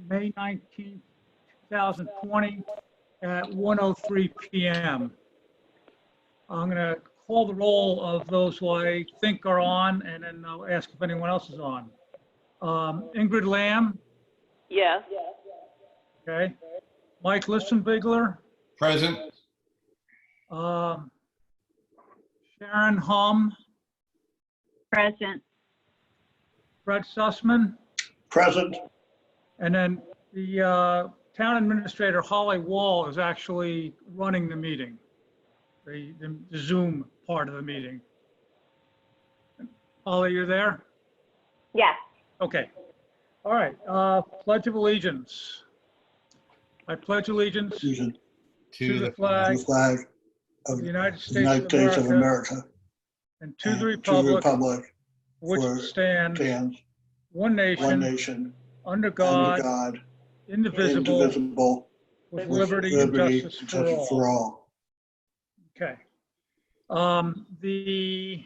May 19th, 2020 at 1:03 p.m. I'm going to call the roll of those who I think are on, and then I'll ask if anyone else is on. Ingrid Lamb, Yes. okay. Mike Listenbigler, Present. Sharon Hum, Present. Fred Sussman, Present. and then the town administrator, Holly Wall, is actually running the meeting, the Zoom part of the meeting. Holly, you're there? Yes. Okay. All right. Pledge of Allegiance. I pledge allegiance To to the flag the flag of of the United the States United of States of America America and to and the republic which for stands stands one one nation nation under under God, God, indivisible, indivisible, with with liberty and liberty justice and for justice for all. all. Okay. The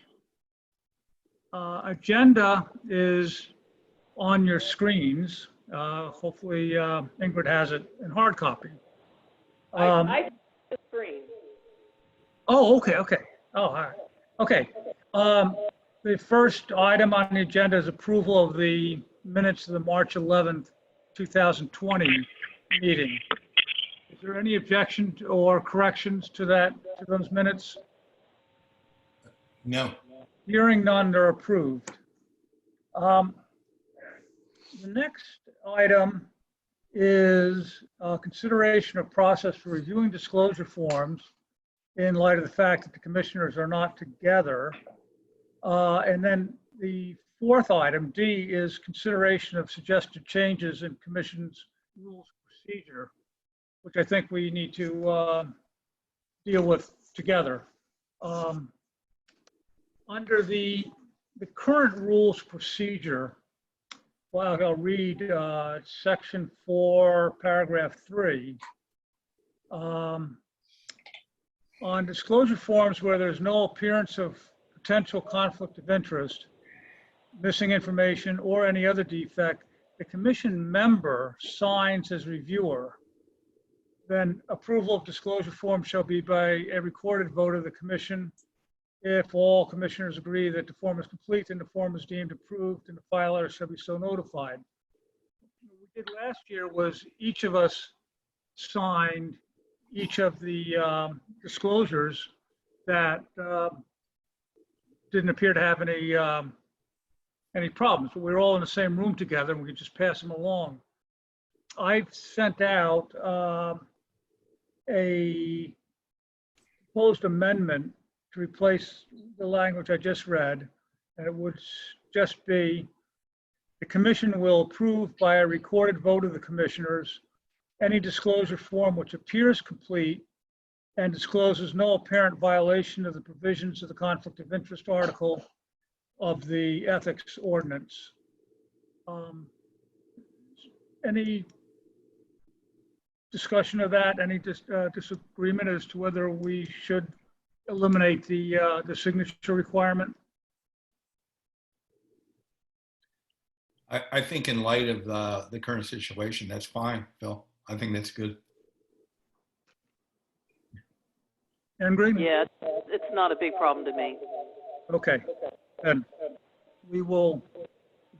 agenda is on your screens. Hopefully Ingrid has it in hard copy. I the screen. Oh, okay. Oh, all right. Okay. The first item on the agenda is approval of the minutes of the March 11th, 2020 meeting. Is there any objection or corrections to those minutes? No. Hearing none, they're approved. The next item is consideration of process for reviewing disclosure forms in light of the fact that the commissioners are not together. And then the fourth item, D, is consideration of suggested changes in commission's rules of procedure, which I think we need to deal with together. Under the current rules of procedure, well, I'll read section 4, paragraph 3. On disclosure forms where there's no appearance of potential conflict of interest, missing information, or any other defect, the commission member signs as reviewer. Then approval of disclosure form shall be by a recorded vote of the commission. If all commissioners agree that the form is complete, then the form is deemed approved and the filer shall be so notified. What we did last year was each of us signed each of the disclosures that didn't appear to have any problems, but we were all in the same room together and we could just pass them along. I've sent out a proposed amendment to replace the language I just read, and it would just be, the commission will approve by a recorded vote of the commissioners any disclosure form which appears complete and discloses no apparent violation of the provisions of the conflict of interest article of the ethics ordinance. Any discussion of that? Any disagreement as to whether we should eliminate the signature requirement? I think in light of the current situation, that's fine, Phil. I think that's good. Ingrid? Yeah, it's not a big problem to me. Okay. Then we will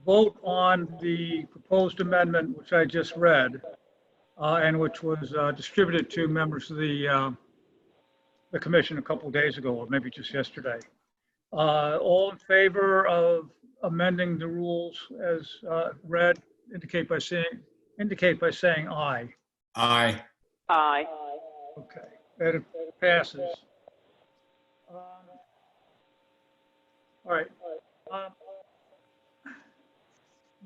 vote on the proposed amendment, which I just read, and which was distributed to members of the commission a couple of days ago, or maybe just yesterday. All in favor of amending the rules as read, indicate by saying aye. Aye. Aye. Okay, that passes. All right.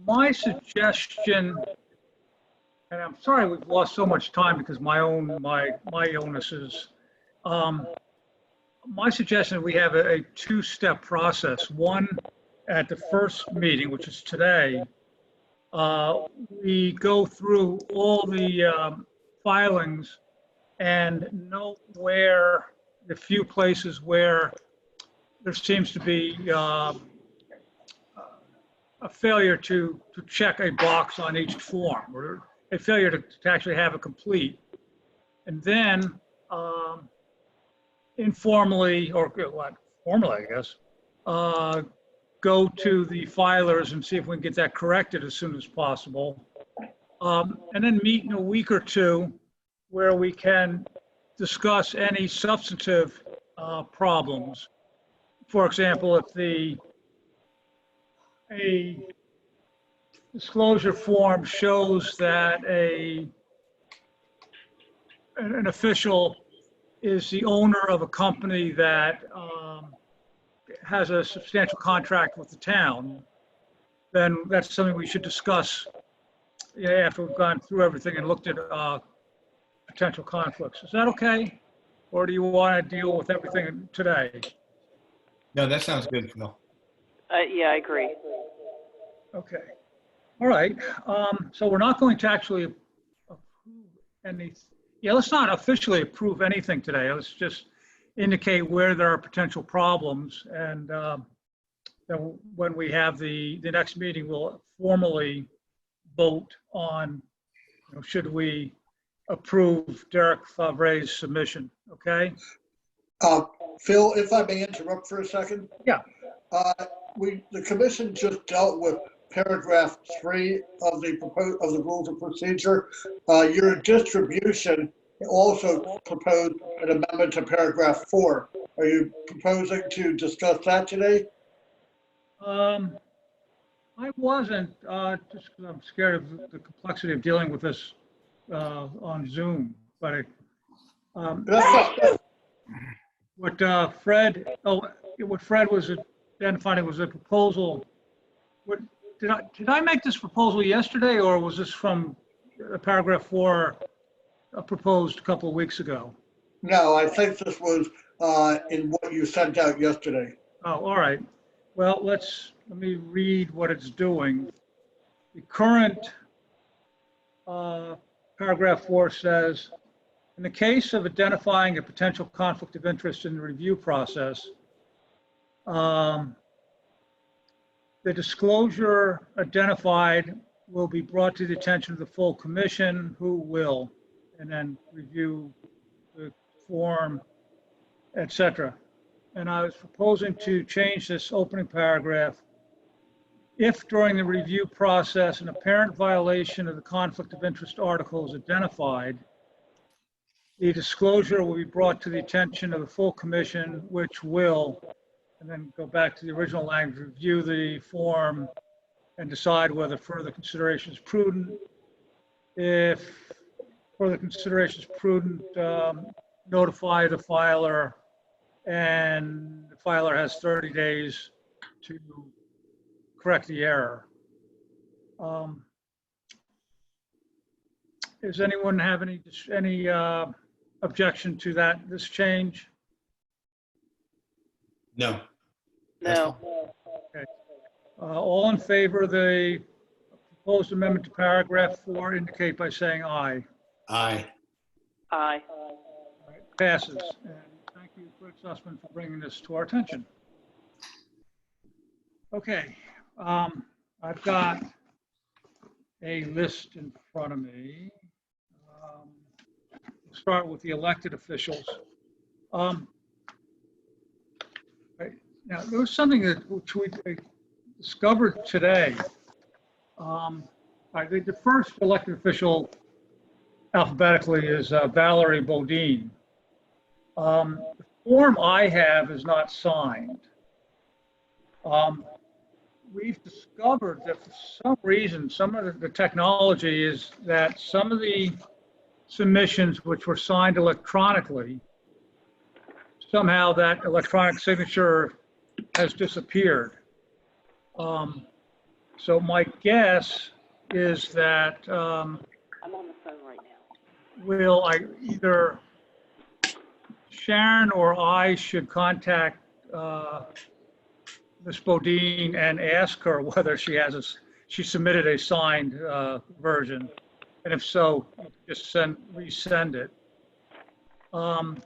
My suggestion, and I'm sorry we've lost so much time because my illnesses. My suggestion is we have a two-step process. One, at the first meeting, which is today, we go through all the filings and note where the few places where there seems to be a failure to check a box on each form, or a failure to actually have it complete. And then informally, or what, formally, I guess, go to the filers and see if we can get that corrected as soon as possible. And then meet in a week or two where we can discuss any substantive problems. For example, if a disclosure form shows that an official is the owner of a company that has a substantial contract with the town, then that's something we should discuss after we've gone through everything and looked at potential conflicts. Is that okay? Or do you want to deal with everything today? No, that sounds good, Phil. Yeah, I agree. Okay. All right. So we're not going to actually approve any. Yeah, let's not officially approve anything today. Let's just indicate where there are potential problems, and then when we have the next meeting, we'll formally vote on, should we approve Derek Favre's submission. Okay. Phil, if I may interrupt for a second. Yeah. The commission just dealt with paragraph 3 of the rules of procedure. Your distribution also proposed an amendment to paragraph 4. Are you proposing to discuss that today? I wasn't, just because I'm scared of the complexity of dealing with this on Zoom, but what Fred was identifying was a proposal. Did I make this proposal yesterday, or was this from paragraph 4 proposed a couple of weeks ago? No, I think this was in what you sent out yesterday. Oh, all right. Well, let me read what it's doing. The current paragraph 4 says, in the case of identifying a potential conflict of interest in the review process, the disclosure identified will be brought to the attention of the full commission, who will, and then review the form, etc. And I was proposing to change this opening paragraph. If during the review process an apparent violation of the conflict of interest article is identified, the disclosure will be brought to the attention of the full commission, which will, and then go back to the original language, review the form and decide whether further consideration is prudent. If further consideration is prudent, notify the filer, and the filer has 30 days to correct the error. Does anyone have any objection to this change? No. No. Okay. All in favor of the proposed amendment to paragraph 4 indicate by saying aye. Aye. Aye. All right, passes. And thank you, Fred Sussman, for bringing this to our attention. Okay, I've got a list in front of me. We'll start with the elected officials. Right, now, there was something which we discovered today. The first elected official alphabetically is Valerie Bodine. The form I have is not signed. We've discovered that for some reason, some of the technology is that some of the submissions which were signed electronically, somehow that electronic signature has disappeared. So my guess is that I'm on the phone right now. either Sharon or I should contact Ms. Bodine and ask her whether she submitted a signed version, and if so, just resend it. On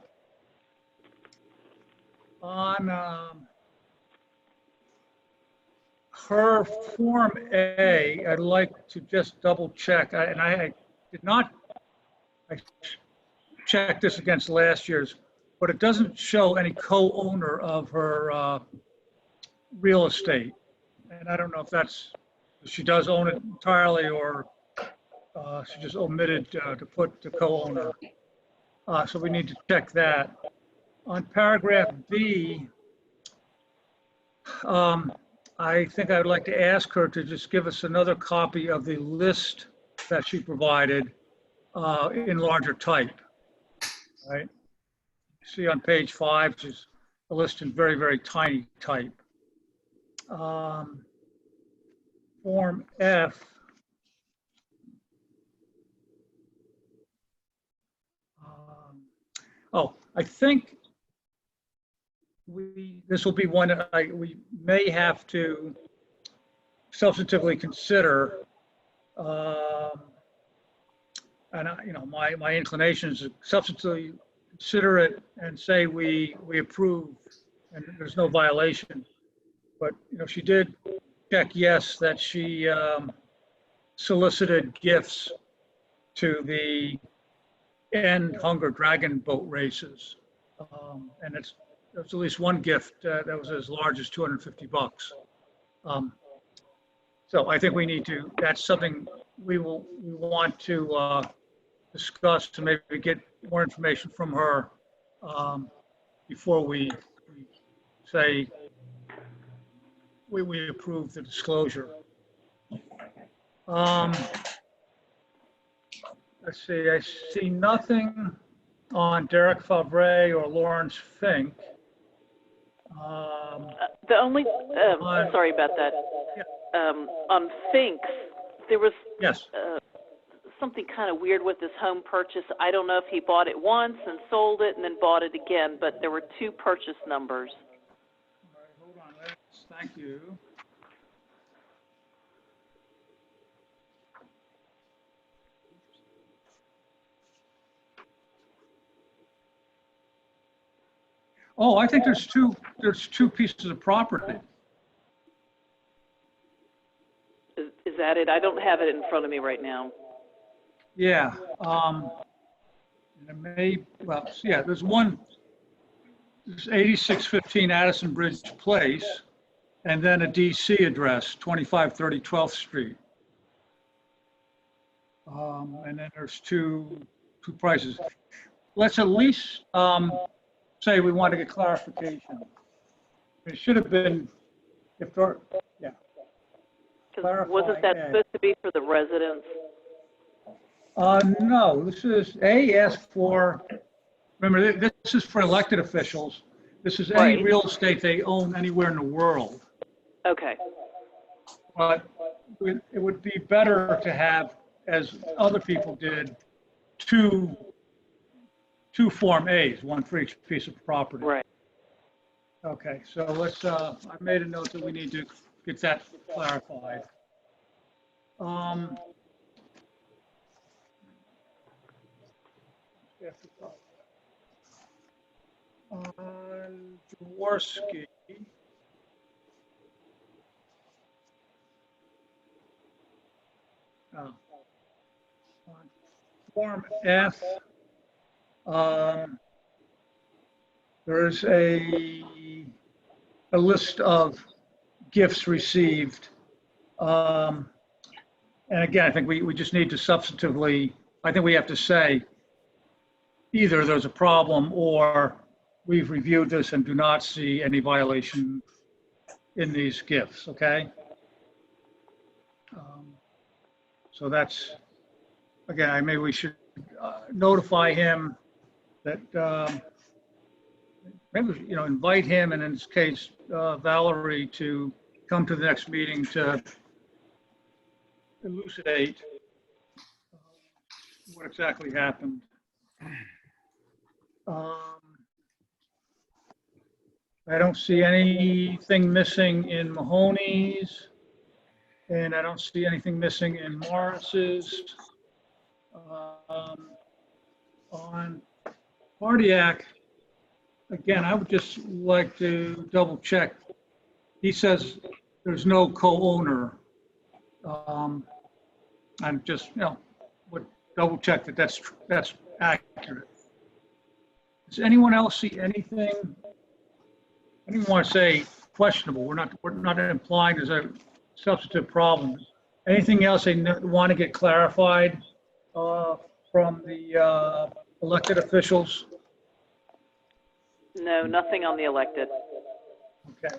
her Form A, I'd like to just double check, and I did not, I checked this against last year's, but it doesn't show any co-owner of her real estate. And I don't know if that's, she does own it entirely or she just omitted to put the co-owner. So we need to check that. On paragraph B, I think I would like to ask her to just give us another copy of the list that she provided in larger type, right? See on page 5, which is a list in very, very tiny type. Form F. I think this will be one that we may have to substantively consider. My inclination is to substantively consider it and say we approve and there's no violation. But, she did check yes, that she solicited gifts to the End Hunger Dragon boat races. And there's at least one gift that was as large as $250. So I think we need to, that's something we want to discuss to maybe get more information from her before we say we approve the disclosure. Let's see, I see nothing on Derek Fabre or Lawrence Fink. The only, sorry about that. On Finks, there was Yes. something kind of weird with this home purchase. I don't know if he bought it once and sold it and then bought it again, but there were 2 purchase numbers. All right, hold on, thank you. Oh, I think there's two pieces of property. Is that it? I don't have it in front of me right now. Yeah. And it may, well, yeah, there's one, there's 8615 Addison Bridge Place, and then a DC address, 2530 12th Street. And then there's two prices. Let's at least say we want to get clarification. It should have been, if there, yeah. 'Cause wasn't that supposed to be for the residents? No, this is, A asked for, remember, this is for elected officials. This is any Right. real estate they own anywhere in the world. Okay. But it would be better to have, as other people did, two Form As, one for each piece of property. Right. Okay, so let's, I made a note that we need to get that clarified. Jaworski. On Form F, there's a list of gifts received. And again, I think we just need to substantively, I think we have to say either there's a problem or we've reviewed this and do not see any violation in these gifts, okay? So that's, again, maybe we should notify him that, maybe, invite him, and in this case, Valerie, to come to the next meeting to elucidate what exactly happened. I don't see anything missing in Mahoney's, and I don't see anything missing in Morris's. On Cardiac, again, I would just like to double check. He says there's no co-owner. I'm just, would double check that that's accurate. Does anyone else see anything? I don't even want to say questionable. We're not implying there's a substantive problem. Anything else they want to get clarified from the elected officials? No, nothing on the elected. Okay.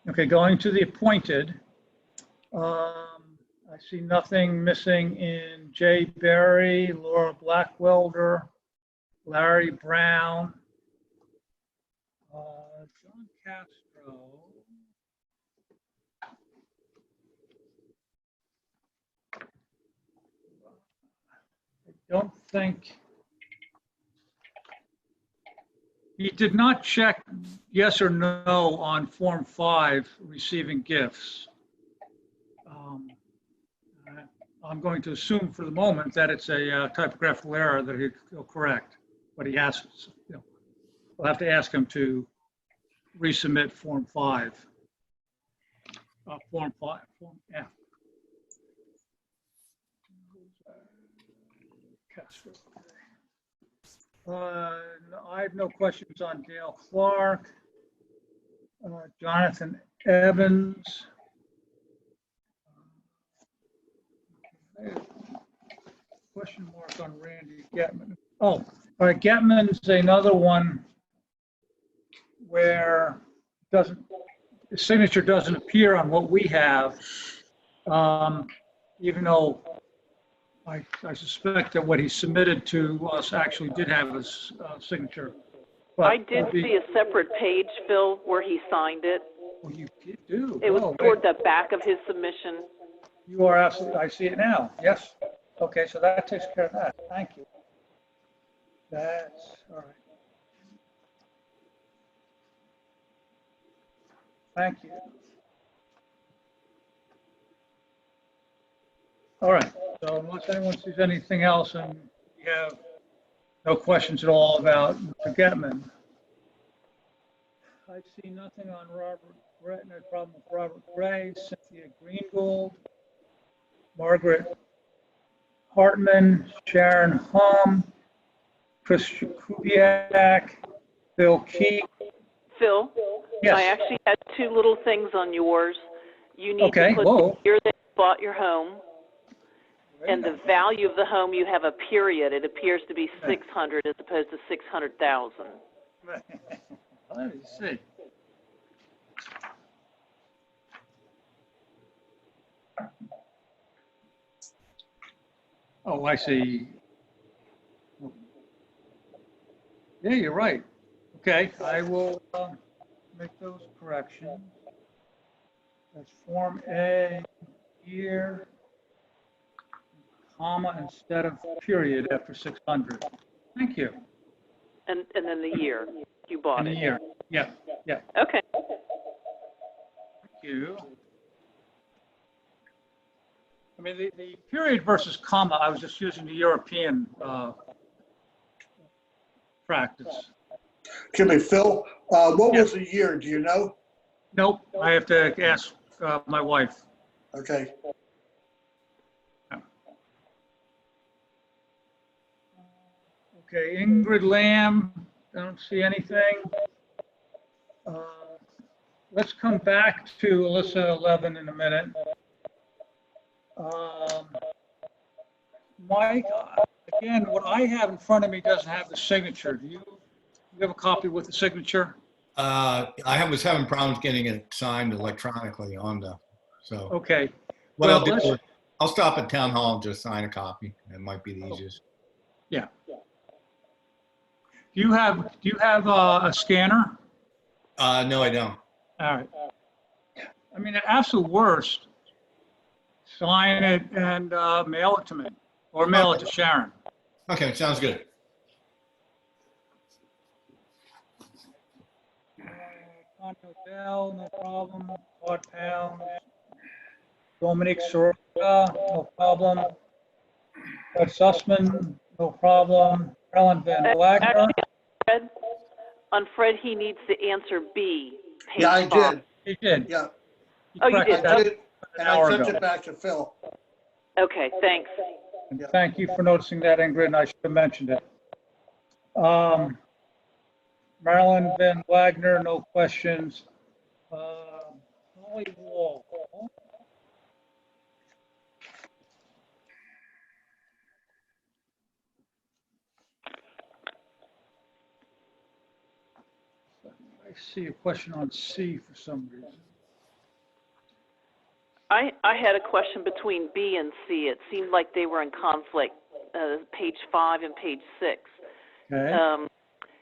Okay, going to the appointed. I see nothing missing in Jay Berry, Laura Blackwelder, Larry Brown, John Castro. I don't think. He did not check yes or no on Form 5, receiving gifts. I'm going to assume for the moment that it's a typographical error that he'll correct, but he has, we'll have to ask him to resubmit Form 5. Form F. Castro. I have no questions on Dale Clark, Jonathan Evans. Question mark on Randy Getman. Oh, all right, Getman's another one where his signature doesn't appear on what we have, even though I suspect that what he submitted to us actually did have his signature. But I did see a separate page, Phil, where he signed it. Oh, you do? It was Oh, toward the back of his submission. you are absolutely, I see it now. Yes. Okay, so that takes care of that. Thank you. That's all right. Thank you. All right, so unless anyone sees anything else and we have no questions at all about Mr. Getman. I see nothing on Robert Gray, no problem with Robert Gray, Cynthia Greengold, Margaret Hartman, Sharon Hum, Chris Kubiak, Bill Keith. Phil, Yes. I actually had two little things on yours. You need Okay, to put whoa. the year that you bought your home and the value of the home. You have a period. It appears to be 600 as opposed to 600,000. Let me see. Oh, I see. Yeah, you're right. Okay, I will make those corrections. That's Form A here, comma instead of period after 600. Thank you. And then the year you bought And it. a year. Yeah, yeah. Okay. Thank you. I mean, the period versus comma, I was just using the European practice. Excuse me, Phil, what was the year? Do you know? Nope, I have to ask my wife. Okay. Okay, Ingrid Lamb, I don't see anything. Let's come back to Alyssa 11 in a minute. Mike, again, what I have in front of me doesn't have the signature. Do you have a copy with the signature? I was having problems getting it signed electronically on the, so Okay. what Well, I'll do let's- is I'll stop at town hall and just sign a copy. It might be the easiest. Yeah. Do you have a scanner? No, I don't. All right. I mean, at absolute worst, sign it and mail it to me, or mail it to Sharon. Okay, sounds good. Con Hotel, no problem. Todd Pound. Dominic Soroka, no problem. Fred Sussman, no problem. Ellen Van Wagner. Actually, on Fred, he needs to answer B. Page Yeah, I 5. did. He did. Yeah. He Oh, you corrected did? that I did. an And I hour sent ago. it back to Phil. Okay, thanks. And thank you for noticing that, Ingrid, and I should have mentioned it. Marilyn Van Wagner, no questions. Holly Wall. I see a question on C for some reason. I had a question between B and C. It seemed like they were in conflict, page 5 and page 6. Okay,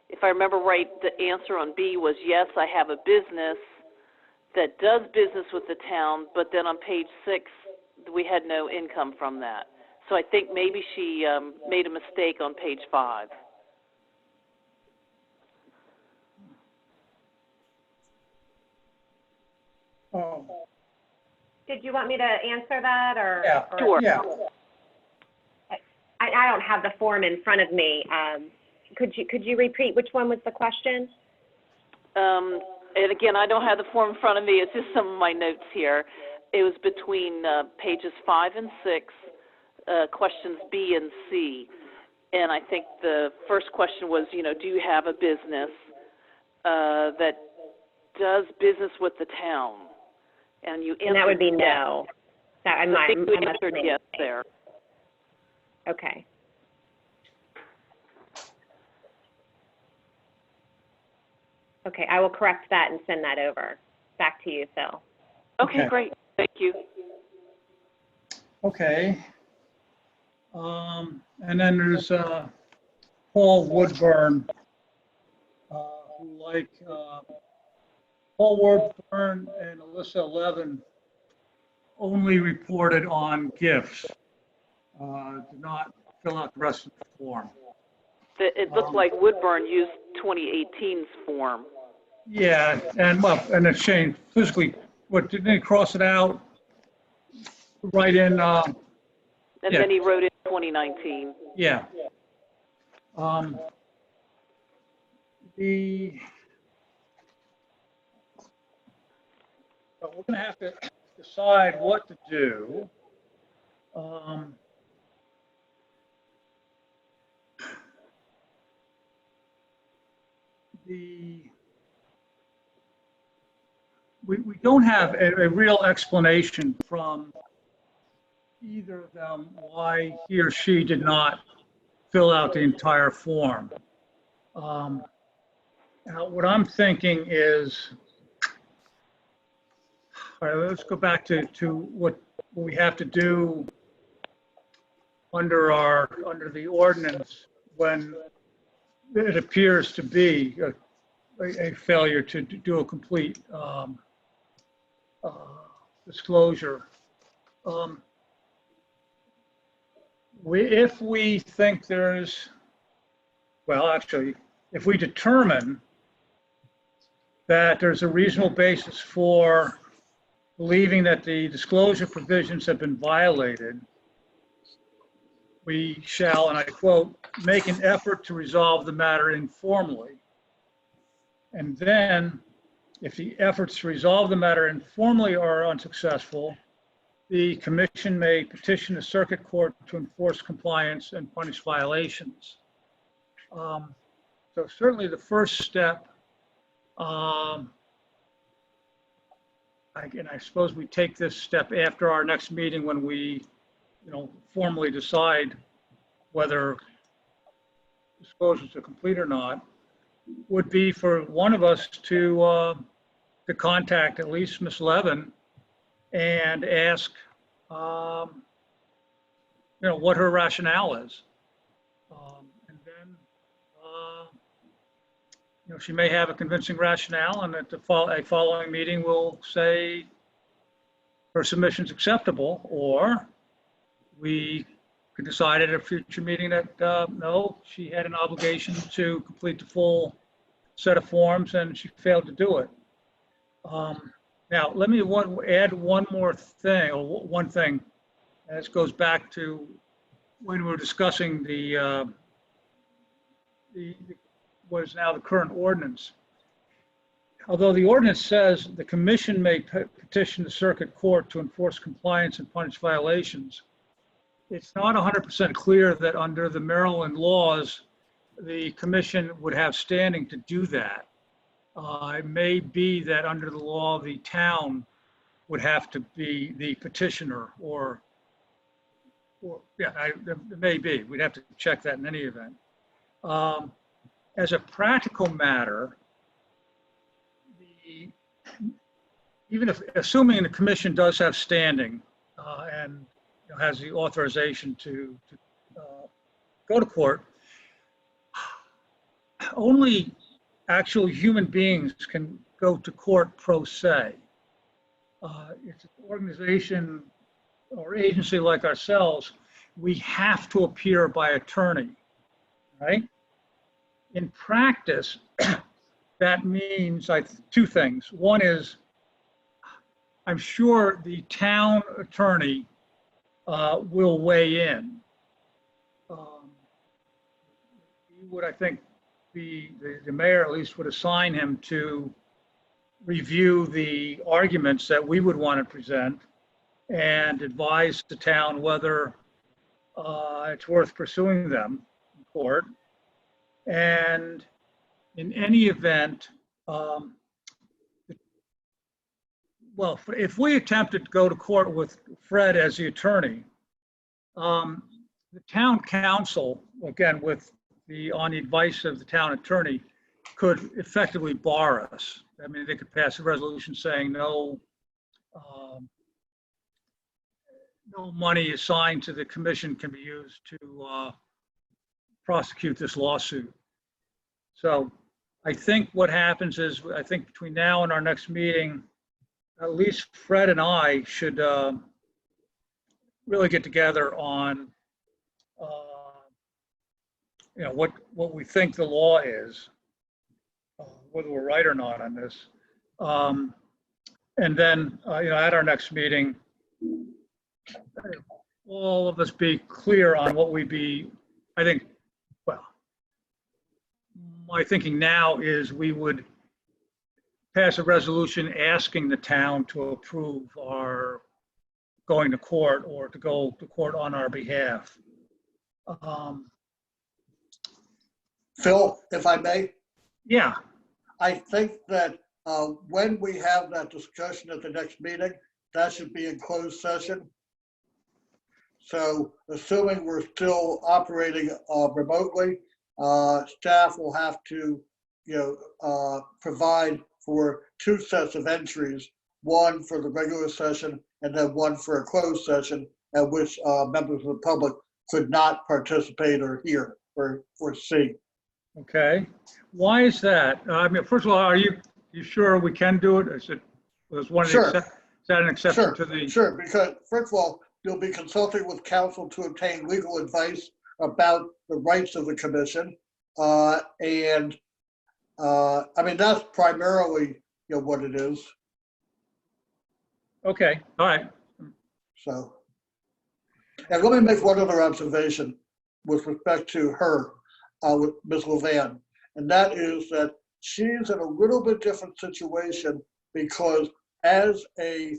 If I remember right, the answer on B was, yes, I have a business that does business with the town, but then on page 6, we had no income from that. So I think maybe she made a mistake on page 5. oh, Did you want me to answer that, or? yeah, Sure. yeah. I don't have the form in front of me. Could you repeat which one was the question? And again, I don't have the form in front of me. It's just some of my notes here. It was between pages 5 and 6, questions B and C. And I think the first question was, you know, do you have a business that does business with the town? And you answered And that would be yes. no. That, I think we I must answered have made a yes mistake. there. Okay. Okay, I will correct that and send that over. Back to you, Phil. Okay, Okay. great. Thank you. Okay. And then there's Paul Woodburn, Paul Woodburn and Alyssa Levin only reported on gifts, did not fill out the rest of the form. It looked like Woodburn used 2018's form. Yeah, and well, and it changed physically. What, didn't they cross it out? Right in, And Yeah. then he wrote in 2019. yeah. But we're gonna have to decide what to do. We don't have a real explanation from either of them why he or she did not fill out the entire form. Now, what I'm thinking is, all right, let's go back to what we have to do under the ordinance when it appears to be a failure to do a complete disclosure. If we think there's, well, actually, if we determine that there's a reasonable basis for believing that the disclosure provisions have been violated, we shall, and I quote, make an effort to resolve the matter informally. And then, if the efforts to resolve the matter informally are unsuccessful, the commission may petition the circuit court to enforce compliance and punish violations. So certainly the first step, and I suppose we take this step after our next meeting when we, formally decide whether disclosures are complete or not, would be for one of us to contact at least Ms. Levin and ask, what her rationale is. And then, she may have a convincing rationale, and at a following meeting will say her submission's acceptable, or we could decide at a future meeting that, no, she had an obligation to complete the full set of forms and she failed to do it. Now, let me add one more thing, or one thing. And this goes back to when we were discussing what is now the current ordinance. Although the ordinance says the commission may petition the circuit court to enforce compliance and punish violations, it's not 100% clear that under the Maryland laws, the commission would have standing to do that. It may be that under the law, the town would have to be the petitioner it may be. We'd have to check that in any event. As a practical matter, even if, assuming the commission does have standing and has the authorization to go to court, only actual human beings can go to court pro se. It's an organization or agency like ourselves, we have to appear by attorney, right? In practice, that means two things. One is, I'm sure the town attorney will weigh in. He would, I think, the mayor at least would assign him to review the arguments that we would want to present and advise the town whether it's worth pursuing them in court. And in any event, well, if we attempted to go to court with Fred as the attorney, the town council, again, on the advice of the town attorney, could effectively bar us. I mean, they could pass a resolution saying no money assigned to the commission can be used to prosecute this lawsuit. So I think what happens is, I think between now and our next meeting, at least Fred and I should really get together on what we think the law is, whether we're right or not on this. And then, at our next meeting, all of us be clear on what we'd be, I think, well, my thinking now is we would pass a resolution asking the town to approve our going to court or to go to court on our behalf. Phil, if I may, Yeah, I think that when we have that discussion at the next meeting, that should be in closed session. So assuming we're still operating remotely, staff will have to, provide for two sets of entries, one for the regular session and then one for a closed session at which members of the public could not participate or hear or see. okay. Why is that? I mean, first of all, are you sure we can do it? Was one of Sure. the, is that an exception to the? Sure, because first of all, you'll be consulting with counsel to obtain legal advice about the rights of the commission. I mean, that's primarily, what it is. Okay, all right. So, and let me make one other observation with respect to her, with Ms. Levan, and that is that she's in a little bit different situation because as a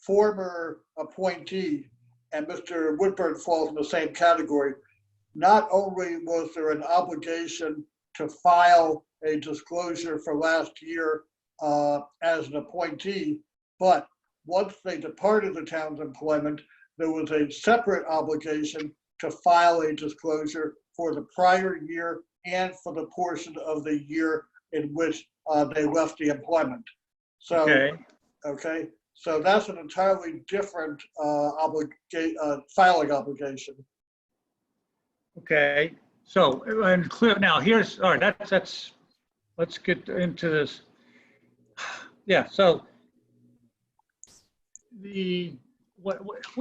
former appointee, and Mr. Woodburn falls in the same category, not only was there an obligation to file a disclosure for last year as an appointee, but once they departed the town's employment, there was a separate obligation to file a disclosure for the prior year and for the portion of the year in which they left the employment. So, okay. So that's an entirely different filing obligation. Okay, so, and clear, now all right, that's, let's get into this. Yeah, so we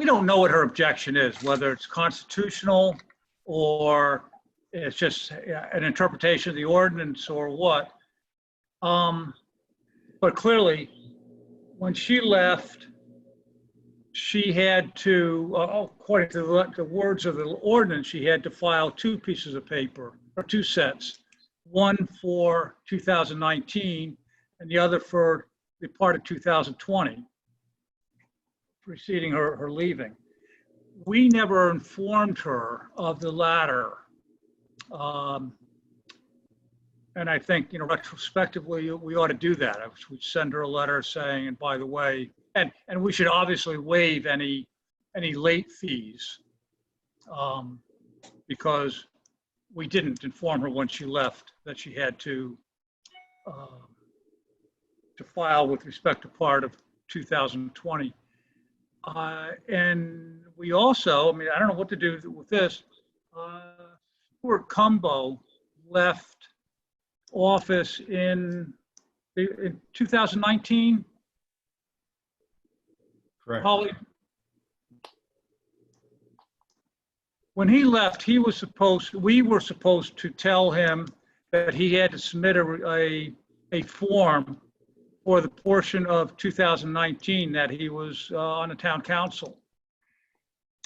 don't know what her objection is, whether it's constitutional or it's just an interpretation of the ordinance or what. But clearly, when she left, she had to, according to the words of the ordinance, she had to file two pieces of paper, or two sets, one for 2019 and the other for the part of 2020, preceding her leaving. we never informed her of the latter. And I think, retrospectively, we ought to do that. We send her a letter saying, and by the way, and we should obviously waive any late fees, because we didn't inform her when she left that she had to file with respect to part of 2020. And we also, I don't know what to do with this. Stuart Cumbo left office in 2019. Correct. Holly, when he left, we were supposed to tell him that he had to submit a form for the portion of 2019 that he was on the town council.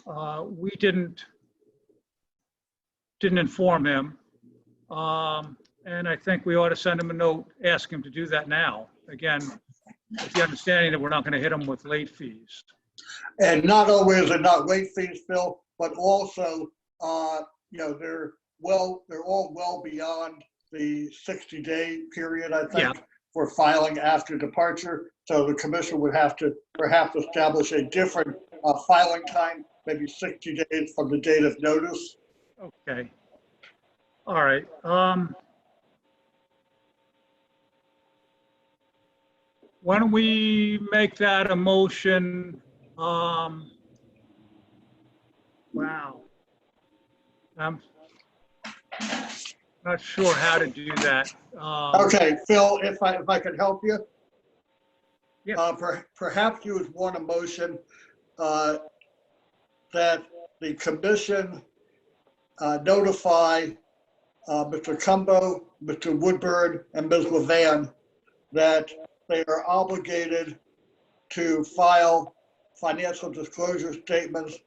We didn't inform him. And I think we ought to send him a note, ask him to do that now. Again, with the understanding that we're not going to hit him with late fees. And not only is it not late fees, Phil, but also, they're all well beyond the 60-day period, I think, for filing after departure. So the commission would have to perhaps establish a different filing time, maybe 60 days from the date of notice. Okay. All right. Why don't we make that a motion? Wow. I'm not sure how to do that. Okay, Phil, if I could help you. Yeah. Perhaps you would want a motion that the commission notify Mr. Cumbo, Mr. Woodburn, and Ms. Levan that they are obligated to file financial disclosure statements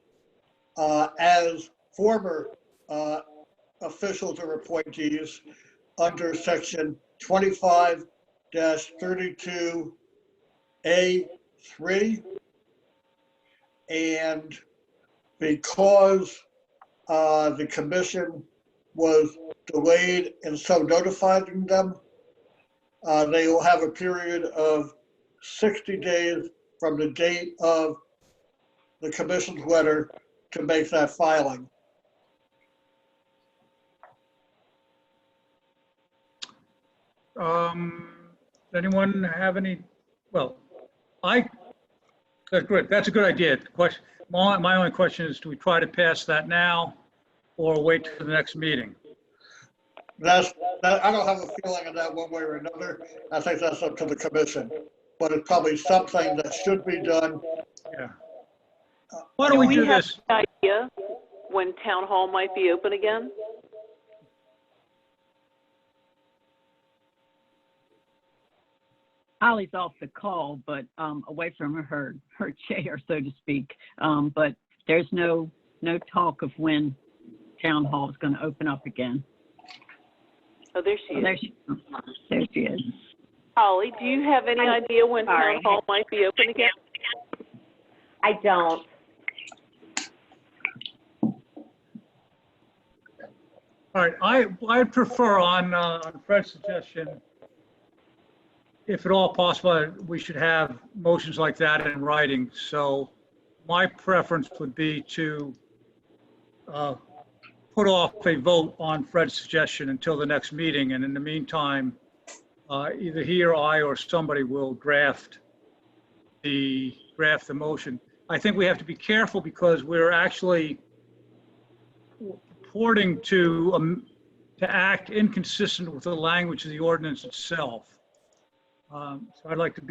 as former officials or appointees under section 25-32A3. And because the commission was delayed in so notifying them, they will have a period of 60 days from the date of the commission's letter to make that filing. Anyone have any? Well, that's great. That's a good idea. My only question is, do we try to pass that now or wait for the next meeting? I don't have a feeling of that one way or another. I think that's up to the commission, but it's probably something that should be done. Yeah. Why don't we do have this? an idea when town hall might be open again? Holly's off the call, but away from her chair, so to speak. But there's no talk of when town hall is going to open up again. Oh, there she is. There she is. Holly, do you have any idea when town hall might be open again? I don't. All right, I'd prefer on Fred's suggestion, if at all possible, we should have motions like that in writing. So my preference would be to put off a vote on Fred's suggestion until the next meeting. And in the meantime, either he or I or somebody will draft the motion. I think we have to be careful because we're actually purporting to act inconsistent with the language of the ordinance itself. So I'd like to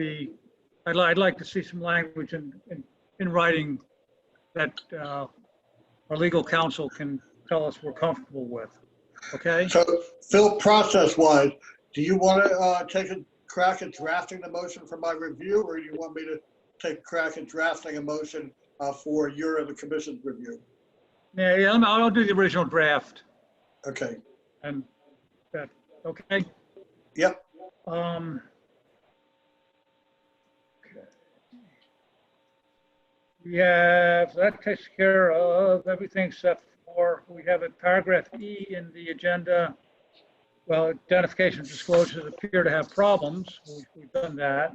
see some language in writing that our legal counsel can tell us we're comfortable with. Okay? So, Phil, process-wise, do you want to take a crack at drafting the motion for my review, or do you want me to take a crack at drafting a motion for your and the commission's review? Yeah, I'll do the original draft. Okay. And that, okay? Yep. Okay. that takes care of everything except for, we have a paragraph E in the agenda. Well, identification and disclosures appear to have problems. We've done that.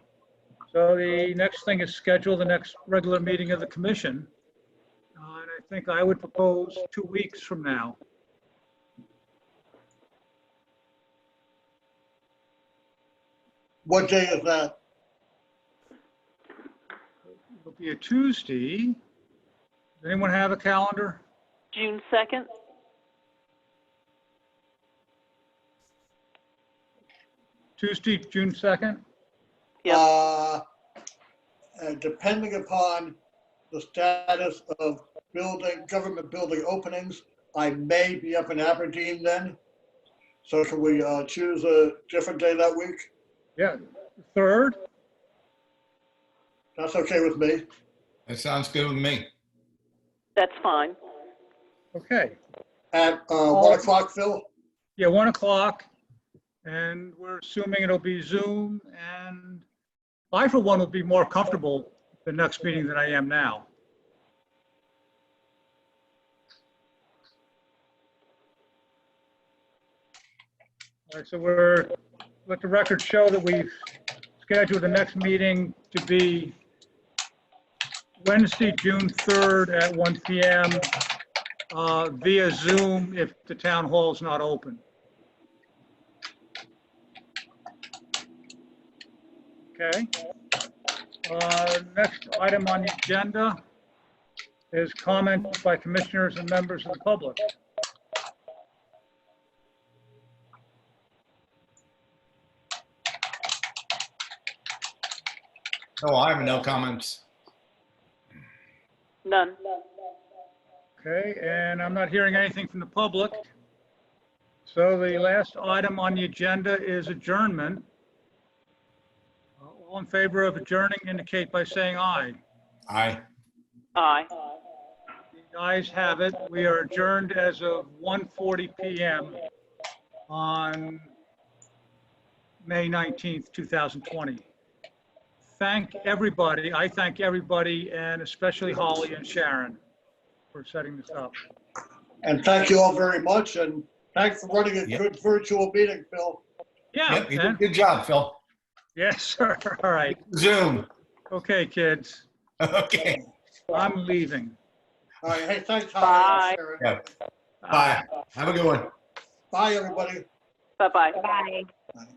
So the next thing is schedule the next regular meeting of the commission. And I think I would propose 2 weeks from now. What day is that? It'll be a Tuesday. Does anyone have a calendar? June 2nd? Tuesday, June 2nd? Yep. Depending upon the status of government building openings, I may be up in Aberdeen then. So can we choose a different day that week? Yeah, 3rd? That's okay with me. That sounds good with me. That's fine. Okay. At 1 o'clock, Phil? Yeah, 1 o'clock. And we're assuming it'll be Zoom. And I, for one, will be more comfortable the next meeting than I am now. All right, so let the record show that we've scheduled the next meeting to be Wednesday, June 3rd at 1 PM via Zoom if the town hall is not open. Okay. Next item on the agenda is comments by commissioners and members of the public. No, I have no comments. None. Okay, and I'm not hearing anything from the public. So the last item on the agenda is adjournment. All in favor of adjourning indicate by saying aye. Aye. Aye. The ayes have it. We are adjourned as of 1:40 PM on May 19th, 2020. Thank everybody. I thank everybody, and especially Holly and Sharon for setting this up. And thank you all very much, and thanks for running a Yep. good virtual meeting, Phil. Yeah, Yep, you did a and- good job, Phil. yes, sir. All right. Zoom. Okay, kids, Okay. I'm leaving. All right, hey, thanks, Bye. Holly and Sharon. Yeah. Bye. Have a good one. Bye, everybody. Bye-bye. Bye. Bye.